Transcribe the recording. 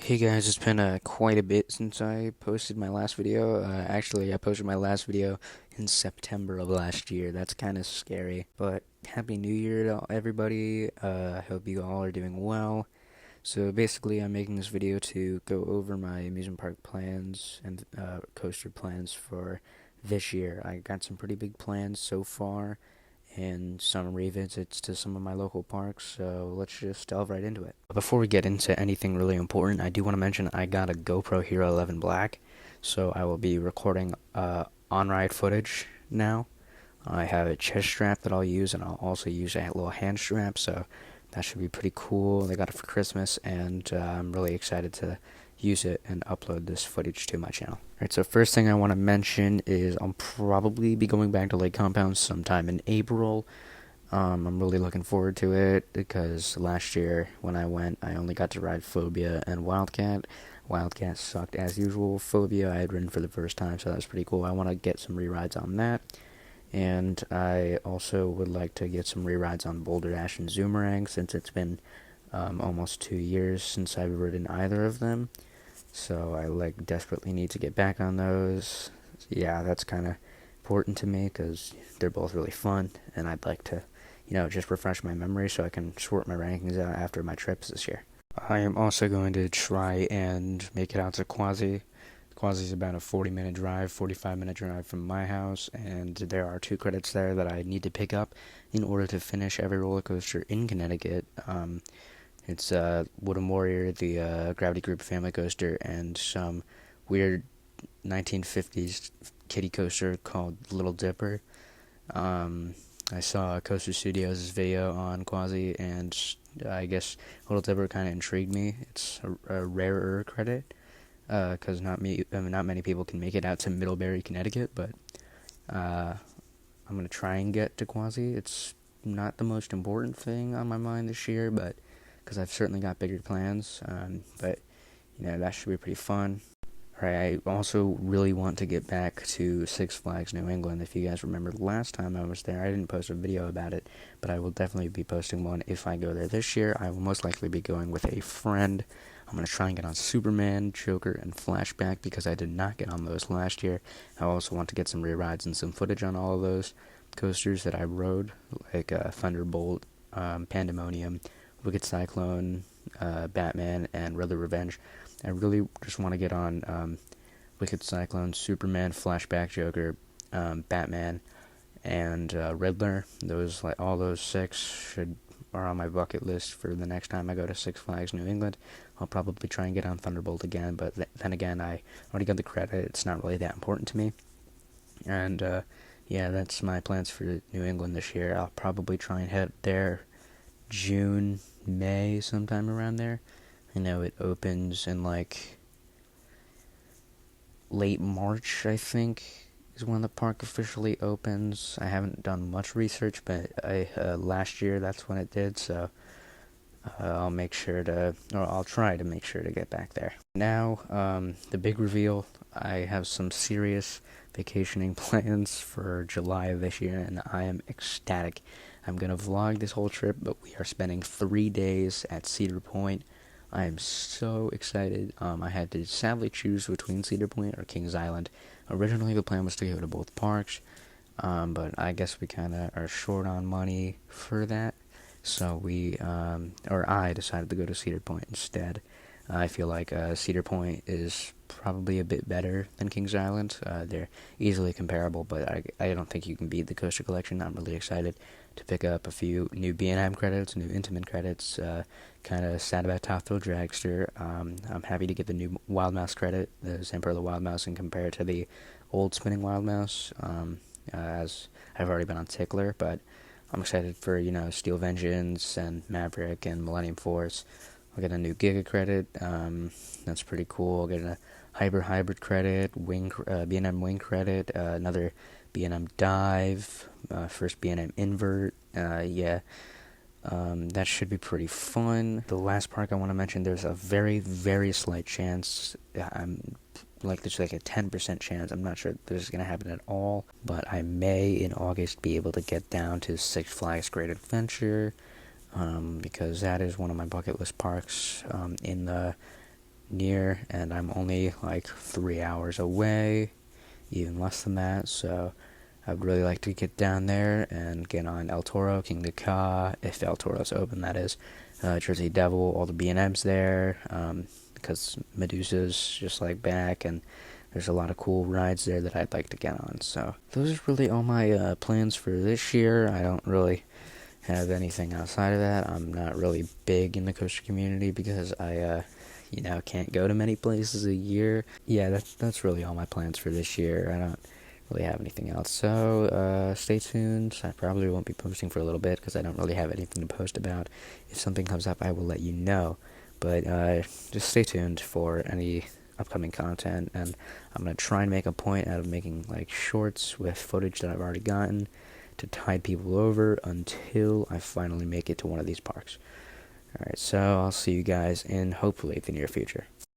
Hey guys, it's been quite a bit since I posted my last video. Actually, I posted my last video in September of last year. That's kind of scary. But Happy New Year to everybody. I hope you all are doing well. So basically, I'm making this video to go over my amusement park plans and coaster plans for this year. I got some pretty big plans so far and some revisits to some of my local parks, so let's just delve right into it. Before we get into anything really important, I do want to mention I got a GoPro Hero 11 Black, so I will be recording on-ride footage now. I have a chest strap that I'll use, and I'll also use a little hand strap, so that should be pretty cool. They got it for Christmas, and I'm really excited to use it and upload this footage to my channel. Alright, so first thing I want to mention is I'll probably be going back to Lake Compound sometime in April. I'm really looking forward to it because last year when I went, I only got to ride Phobia and Wildcat. Wildcat sucked as usual. Phobia I had ridden for the first time, so that was pretty cool. I want to get some re-rides on that. And I also would like to get some re-rides on Boulder Dash and Zoomerang since it's been almost 2 years since I've ridden either of them. So I desperately need to get back on those. Yeah, that's kind of important to me because they're both really fun, and I'd like to, just refresh my memory so I can sort my rankings out after my trips this year. I am also going to try and make it out to Quasi. Quasi is about a 40-minute drive, 45-minute drive from my house, and there are 2 credits there that I need to pick up in order to finish every roller coaster in Connecticut. It's Woodham Warrior, the Gravity Group Family Coaster, and some weird 1950s kiddie coaster called Little Dipper. I saw Coaster Studios' video on Quasi, and I guess Little Dipper kind of intrigued me. It's a rarer credit, because not many people can make it out to Middlebury, Connecticut, but I'm going to try and get to Quasi. It's not the most important thing on my mind this year, but because I've certainly got bigger plans, but that should be pretty fun. Alright, I also really want to get back to Six Flags New England. If you guys remember last time I was there, I didn't post a video about it, but I will definitely be posting one if I go there this year. I will most likely be going with a friend. I'm going to try and get on Superman, Joker, and Flashback because I did not get on those last year. I also want to get some re-rides and some footage on all of those coasters that I rode, like Thunderbolt, Pandemonium, Wicked Cyclone, Batman, and Riddler Revenge. I really just want to get on Wicked Cyclone, Superman, Flashback, Joker, Batman, and Riddler. All those 6 are on my bucket list for the next time I go to Six Flags New England. I'll probably try and get on Thunderbolt again, but then again, I already got the credit. It's not really that important to me. And yeah, that's my plans for New England this year. I'll probably try and head there June, May, sometime around there. I know it opens in late March, I think, is when the park officially opens. I haven't done much research, but last year that's when it did, so I'll try to make sure to get back there. Now, the big reveal. I have some serious vacationing plans for July of this year, and I am ecstatic. I'm going to vlog this whole trip, but we are spending 3 days at Cedar Point. I am so excited. I had to sadly choose between Cedar Point or Kings Island. Originally, the plan was to go to both parks, but I guess we kind of are short on money for that. So I decided to go to Cedar Point instead. I feel like Cedar Point is probably a bit better than Kings Island. They're easily comparable, but I don't think you can beat the Coaster Collection. I'm really excited to pick up a few new B&M credits, new Intamin credits. Kind of sad about Top Thrill Dragster. I'm happy to get the new Wild Mouse credit, the Zamperla Wild Mouse, and compare it to the old Spinning Wild Mouse, as I've already been on Tickler, but I'm excited for, Steel Vengeance and Maverick and Millennium Force. I'll get a new Giga credit. That's pretty cool. I'll get a Hybrid credit, B&M Wing credit, another B&M Dive, first B&M Invert. Yeah, that should be pretty fun. The last park I want to mention, there's a very, very slight chance. There's like a 10% chance. I'm not sure this is going to happen at all, but I may in August be able to get down to Six Flags Great Adventure, because that is one of my bucket list parks in the near, and I'm only like 3 hours away, even less than that. So I would really like to get down there and get on El Toro, King the Ka, if El Toro's open, that is. Jersey Devil, all the B&Ms there, because Medusa's just like back, and there's a lot of cool rides there that I'd like to get on. So those are really all my plans for this year. I don't really have anything outside of that. I'm not really big in the coaster community because I can't go to many places a year. Yeah, that's really all my plans for this year. I don't really have anything else. So stay tuned. I probably won't be posting for a little bit because I don't really have anything to post about. If something comes up, I will let you know. But just stay tuned for any upcoming content, and I'm gonna try and make a point out of making like shorts with footage that I've already gotten to tide people over until I finally make it to one of these parks. Alright, so I'll see you guys in hopefully the near future.